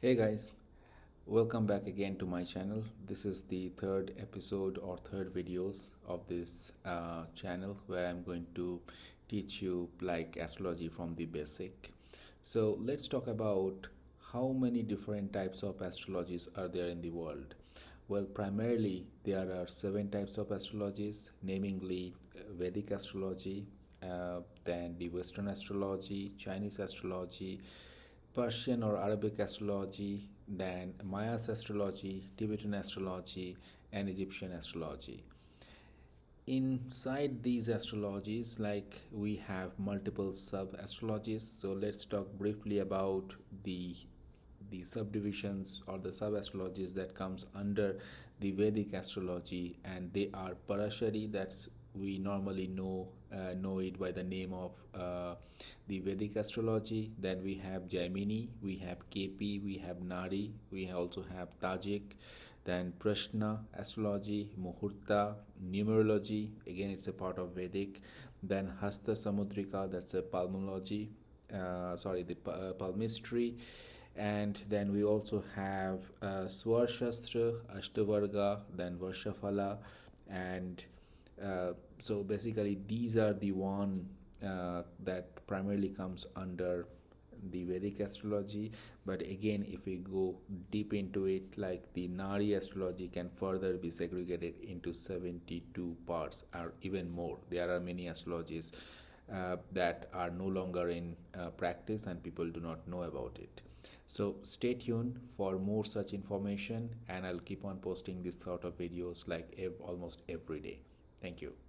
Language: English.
Hey guys, welcome back again to my channel. This is the third episode or third videos of this channel where I'm going to teach you like astrology from the basic. So let's talk about how many different types of astrologies are there in the world. Well, primarily there are seven types of astrologies, namely Vedic astrology, then the Western astrology, Chinese astrology, Persian or Arabic astrology, then Maya's astrology, Tibetan astrology, and Egyptian astrology. Inside these astrologies, like we have multiple sub astrologies. So let's talk briefly about the subdivisions or the sub astrologies that comes under the Vedic astrology, and they are Parashari. That's we normally know it by the name of the Vedic astrology. Then we have Jaimini, we have Kepi, we have Nari, we also have Tajik, then Prashna astrology, Muhurta, numerology, again it's a part of Vedic, then Hasta Samudrika, that's a palmology, palmistry, and then we also have Swarshastra, Ashtavarga, then Varshafala, and so basically these are the one that primarily comes under the Vedic astrology. But again, if we go deep into it, like the Nari astrology can further be segregated into 72 parts or even more. There are many astrologies that are no longer in practice and people do not know about it. So stay tuned for more such information, and I'll keep on posting this sort of videos like almost every day. Thank you.